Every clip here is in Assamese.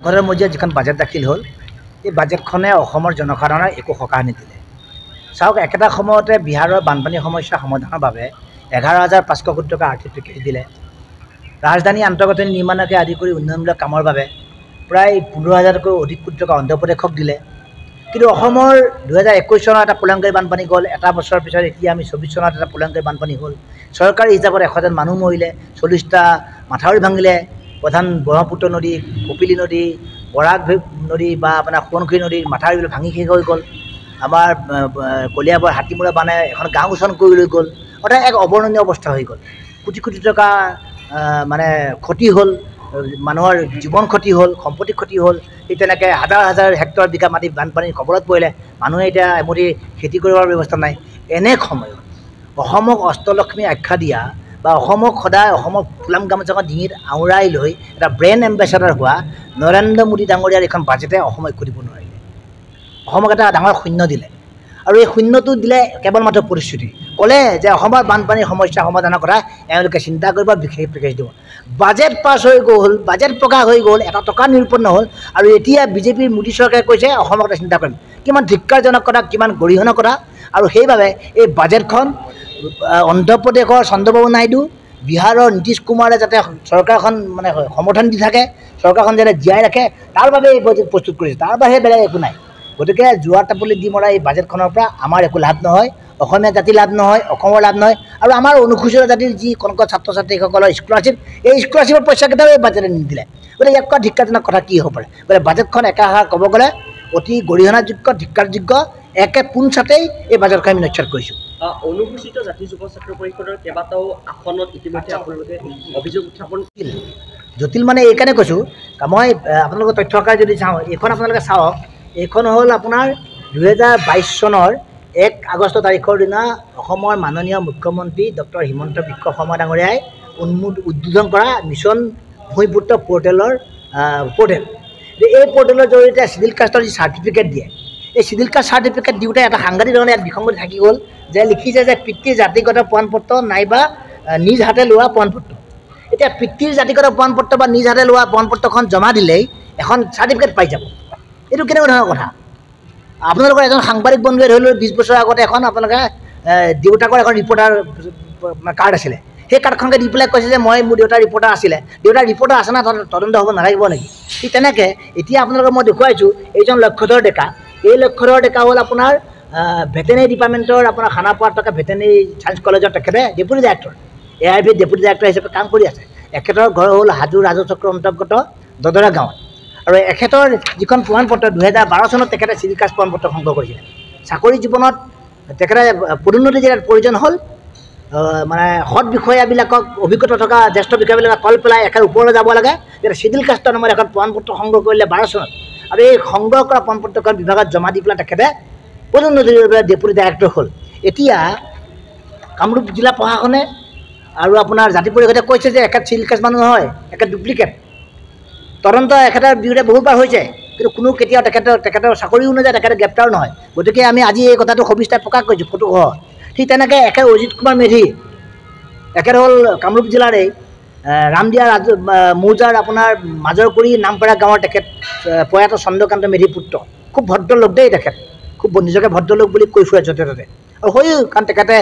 ঘৰৰ মজিয়াত যিখন বাজেট দাখিল হ'ল এই বাজেটখনে অসমৰ জনসাধাৰণৰ একো সকাহ নিদিলে। চাওক, একেটা সময়তে বিহাৰৰ বানপানী সমস্যা সমাধানৰ বাবে 11,500 কোটি টকা আৰ্থিক পেকেজ দিলে। ৰাজধানী আন্তঃগাঁথনি নিৰ্মাণকে আদি কৰি উন্নয়নমূলক কামৰ বাবে প্ৰায় 15,000তকৈ অধিক কোটি টকা অন্ধ্ৰপ্ৰদেশক দিলে। কিন্তু অসমৰ 2021 চনত এটা প্ৰলয়ংকাৰী বানপানী গ'ল। এটা বছৰৰ পিছত এতিয়া আমি 24 চনত এটা প্ৰলয়ংকাৰী বানপানী হ'ল। চৰকাৰী হিচাপত 100জন মানুহ মৰিলে, 40টা মাথাউৰি ভাঙিলে। প্ৰধান ব্ৰহ্মপুত্ৰ নদী, কপিলী নদী, বৰাক নদী বা আপোনাৰ সোৱণশিৰি নদীৰ মাথাউৰিবিলাক ভাঙি শেষ হৈ গ'ল। আমাৰ কলিয়াবৰ হাতীমূৰা বানে এখন গাঁও গোচন কৰি লৈ গ'ল। অৰ্থাৎ এক অৱৰ্ণনীয় অৱস্থা হৈ গ'ল। কোটি কোটি টকা মানে ক্ষতি হ'ল, মানুহৰ জীৱন ক্ষতি হ'ল, সম্পত্তি ক্ষতি হ'ল। ঠিক তেনেকৈ হাজাৰ হাজাৰ হেক্টৰ বিঘা মাটি বানপানীৰ কবলত পৰিলে। মানুহে এতিয়া এমুঠি খেতি কৰিবৰ ব্যৱস্থা নাই। এনে সময়ত অসমক অষ্টলক্ষ্মী আখ্যা দিয়া বা অসমক সদায় অসমৰ ফুলাম গামোচাখন ডিঙিত আওৰাই লৈ এটা ব্ৰেণ্ড এম্বেচাডাৰ হোৱা নৰেন্দ্ৰ মোদী ডাঙৰীয়াৰ এখন বাজেটে অসমক একো দিব নোৱাৰিলে। অসমক এটা ডাঙৰ শূন্য দিলে। আৰু এই শূন্যটো দিলে কেৱল মাত্ৰ প্ৰতিশ্ৰুতি। ক'লে যে অসমৰ বানপানীৰ সমস্যা সমাধানৰ কথা এওঁলোকে চিন্তা কৰিব, বিশেষ পেকেজ দিব। বাজেট পাছ হৈ গ'ল, বাজেট প্ৰকাশ হৈ গ'ল, এটা টকা নিৰূপণ হ'ল। আৰু এতিয়া বিজেপিৰ মোদী চৰকাৰে কৈছে অসমক এটা চিন্তা কৰিম। কিমান ধিক্কাৰজনক কথা, কিমান গৰিহণা কথা। আৰু সেইবাবে এই বাজেটখন অন্ধ্ৰপ্ৰদেশৰ চন্দ্ৰবাবু নাইডু, বিহাৰৰ নীতিশ কুমাৰে যাতে চৰকাৰখন মানে সমৰ্থন দি থাকে, চৰকাৰখন যাতে জীয়াই ৰাখে, তাৰ বাবে এই বাজেট প্ৰস্তুত কৰিছে। তাৰ বাহিৰে বেলেগ একো নাই। গতিকে যোৱা টাপুলি দি মৰা এই বাজেটখনৰ পৰা আমাৰ একো লাভ নহয়, অসমীয়া জাতিৰ লাভ নহয়, অসমৰ লাভ নহয়। আৰু আমাৰ অনুসূচিত জাতিৰ যি কণক ছাত্ৰ ছাত্ৰীসকলৰ স্কলাৰশ্বিপ, এই স্কলাৰশ্বিপৰ পইচাকেইটাও এই বাজেটে নিদিলে। গতিকে ইয়াক কোৱা ধিক্কাৰজনক কথা কি হ'ব পাৰে? গতিকে বাজেটখন একাষাৰ ক'ব গ'লে অতি গৰিহণাযোগ্য, ধিক্কাৰযোগ্য, একে পোনছাটেই এই বাজেটখন আমি নস্যাৎ কৰিছোঁ। অনুসূচিত জাতি যুৱ ছাত্ৰ পৰিষদৰ কেইবাটাও আসনত ইতিমধ্যে আপোনালোকে অভিযোগ উত্থাপন জটিল মানে এইকাৰণে কৈছোঁ, মই আপোনালোকৰ তথ্য আকাৰে যদি চাওঁ, এইখন আপোনালোকে চাওক। এইখন হ'ল আপোনাৰ 2022 চনৰ 1 আগষ্ট তাৰিখৰ দিনা অসমৰ মাননীয় মুখ্যমন্ত্ৰী ডক্টৰ হিমন্ত বিশ্ব শৰ্মা ডাঙৰীয়াই উদ্বোধন কৰা মিছন ভূমিপুত্ৰ পৰ্টেলৰ পৰ্টেল। এই পৰ্টেলৰ জৰিয়তে চিডিউল কাষ্টৰ যি চাৰ্টিফিকেট দিয়ে, এই চিডিউল কাষ্ট চাৰ্টিফিকেট দিওঁতে এটা সাংঘাতিক ধৰণে ইয়াত বিসংগতি থাকি গ'ল যে লিখিছে যে পিতৃৰ জাতিগত প্ৰমাণপত্ৰ নাইবা নিজ হাতে লোৱা প্ৰমাণপত্ৰ। এতিয়া পিতৃৰ জাতিগত প্ৰমাণপত্ৰ বা নিজ হাতে লোৱা প্ৰমাণপত্ৰখন জমা দিলেই এখন চাৰ্টিফিকেট পাই যাব। এইটো কেনেকুৱা ধৰণৰ কথা? আপোনালোকৰ এজন সাংবাদিক বন্ধুৱে ধৰি লওক 20 বছৰ আগতে এখন আপোনালোকে দেউতাকৰ এখন ৰিপৰ্টাৰ কাৰ্ড আছিলে, সেই কাৰ্ডখনকে দি পেলাই কৈছে যে মোৰ দেউতাৰ ৰিপৰ্টাৰ আছিলে। দেউতাৰ ৰিপৰ্টাৰ আছে না, তদন্ত হ'ব নালাগিব নেকি? ঠিক তেনেকৈ এতিয়া আপোনালোকক মই দেখুৱাইছোঁ এইজন লক্ষ্যধৰ ডেকা। এই লক্ষ্যধৰ ডেকা হ'ল আপোনাৰ ভেটেনেৰি ডিপাৰ্টমেণ্টৰ আপোনাৰ খানাপাৰাত থকা ভেটেনেৰি ছায়েন্স কলেজৰ তেখেতে deputy director, ARV deputy director হিচাপে কাম কৰি আছে। এখেতৰ ঘৰ হ'ল হাজো ৰাজচক্ৰৰ অন্তৰ্গত দদৰা গাঁৱত। আৰু এখেতৰ যিখন প্ৰমাণপত্ৰ 2012 চনত তেখেতে চিডিউল কাষ্ট প্ৰমাণপত্ৰ সংগ্ৰহ কৰিছিলে। চাকৰি জীৱনত তেখেতে পদোন্নতি দিয়াৰ প্ৰয়োজন হ'ল মানে সৎ বিষয়াবিলাকক, অভিজ্ঞতা থকা জ্যেষ্ঠ বিষয়াবিলাকক কল পেলাই একেবাৰে ওপৰলৈ যাব লাগে, যেতিয়া চিডিউল কাষ্টৰ নামৰ এখন প্ৰমাণপত্ৰ সংগ্ৰহ কৰিলে 12 চনত। আৰু এই সংগ্ৰহ কৰা প্ৰমাণপত্ৰখন বিভাগত জমা দি পেলাই তেখেতে পদোন্নতিৰ বাবে ডেপুটি ডাইৰেক্টৰ হ'ল। এতিয়া কামৰূপ জিলা প্ৰশাসনে আৰু আপোনাৰ জাতি পৰিষদে কৈছে যে এখেত চিডিউল কাষ্ট মানুহ নহয়, এখেত ডুপ্লিকেট। তদন্ত এখেতৰ বিৰুদ্ধে বহুবাৰ হৈছে, কিন্তু কোনো কেতিয়াও তেখেতৰ চাকৰিও নাযায়, তেখেতে গ্ৰেপ্তাৰো নহয়। গতিকে আমি আজি এই কথাটো সবিস্তাৰে প্ৰকাশ কৰিছোঁ ফটোসহ। ঠিক তেনেকৈ এখেত অজিত কুমাৰ মেধি, এখেত হ'ল কামৰূপ জিলাৰে ৰামদিয়া মৌজাৰ আপোনাৰ মাজৰকুৰি নামপাৰা গাঁৱৰ তেখেত প্ৰয়াত চন্দ্ৰকান্ত মেধিৰ পুত্ৰ। খুব ভদ্ৰলোক দেই তেখেত, খুব নিজকে ভদ্ৰলোক বুলি কৈ ফুৰে য'তে ত'তে। আৰু হয়ো, কাৰণ তেখেতে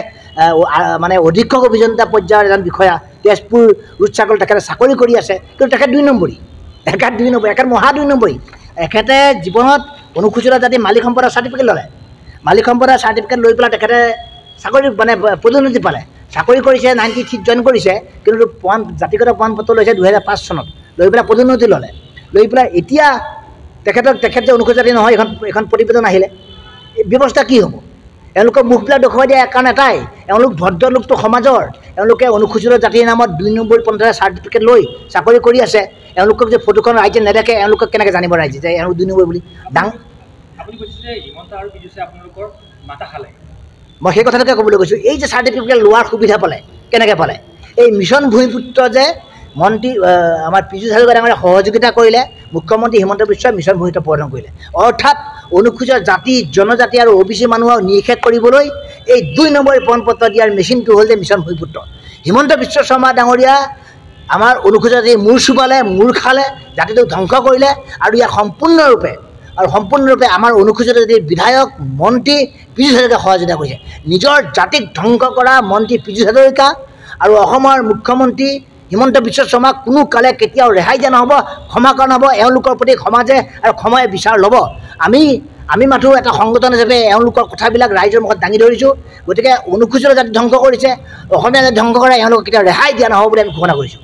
মানে অধীক্ষক অভিযন্তা পৰ্যায়ৰ এজন বিষয়া, তেজপুৰ ৰুদচাকল তেখেতে চাকৰি কৰি আছে। কিন্তু তেখেত 2 নম্বৰী, এখেত 2 নম্বৰী, এখেত মহা 2 নম্বৰী। এখেতে জীৱনত অনুসূচিত জাতি মালিক সম্পদৰ চাৰ্টিফিকেট ল'লে। মালিক সম্পদৰ চাৰ্টিফিকেট লৈ পেলাই তেখেতে চাকৰি মানে পদোন্নতি পালে, চাকৰি কৰিছে, 93 জইন কৰিছে। কিন্তু জাতিগত প্ৰমাণপত্ৰ লৈছে 2005 চনত, লৈ পেলাই পদোন্নতি ল'লে। লৈ পেলাই এতিয়া তেখেত যে অনুসূচিত জাতি নহয়, এখন প্ৰতিবেদন আহিলে, ব্যৱস্থা কি হ'ব? এওঁলোকৰ মুখবিলাক দেখুৱাই দিয়া কাৰণ এটাই, এওঁলোক ভদ্ৰলোকটো সমাজৰ, এওঁলোকে অনুসূচিত জাতিৰ নামত 2 নম্বৰী পন্থাৰে চাৰ্টিফিকেট লৈ চাকৰি কৰি আছে। এওঁলোকক যে ফটোখন ৰাইজে নেদেখে, এওঁলোকক কেনেকৈ জানিব ৰাইজে যে এওঁলোক 2 নম্বৰ বুলি? মই সেই কথাটোকে ক'বলৈ গৈছোঁ। এই যে চাৰ্টিফিকেট লোৱাৰ সুবিধা পালে, কেনেকৈ পালে? এই মিছন ভূমিপুত্ৰ যে মন্ত্ৰী আমাৰ পীযুষ হাজৰিকা ডাঙৰীয়াই সহযোগিতা কৰিলে, মুখ্যমন্ত্ৰী হিমন্ত বিশ্বই মিছন ভূমিপুত্ৰ প্ৰদান কৰিলে। অৰ্থাৎ অনুসূচিত জাতি, জনজাতি আৰু OBC মানুহক নিষেধ কৰিবলৈ এই 2 নম্বৰী প্ৰমাণপত্ৰ দিয়াৰ মেচিনটো হ'ল যে মিছন ভূমিপুত্ৰ। হিমন্ত বিশ্ব শৰ্মা ডাঙৰীয়া আমাৰ অনুসূচিত জাতি মূৰ চুবালে, মূৰ খালে, জাতিটোক ধ্বংস কৰিলে আৰু ইয়াক সম্পূৰ্ণৰূপে আমাৰ অনুসূচিত জাতিৰ বিধায়ক, মন্ত্ৰী পীযুষ হাজৰিকাই সহযোগিতা কৰিছে। নিজৰ জাতিক ধ্বংস কৰা মন্ত্ৰী পীযুষ হাজৰিকা আৰু অসমৰ মুখ্যমন্ত্ৰী হিমন্ত বিশ্ব শৰ্মাক কোনো কালে কেতিয়াও ৰেহাই দিয়া নহ'ব, ক্ষমা কৰা নহ'ব। এওঁলোকৰ প্ৰতি সমাজে আৰু সময়ে বিচাৰ ল'ব। আমি মাথো এটা সংগঠন হিচাপে এওঁলোকৰ কথাবিলাক ৰাইজৰ মুখত দাঙি ধৰিছোঁ। গতিকে অনুসূচিত জাতি ধ্বংস কৰিছে, অসমীয়া জাতি ধ্বংস কৰা এওঁলোকক কেতিয়াও ৰেহাই দিয়া নহ'ব বুলি আমি ঘোষণা কৰিছোঁ।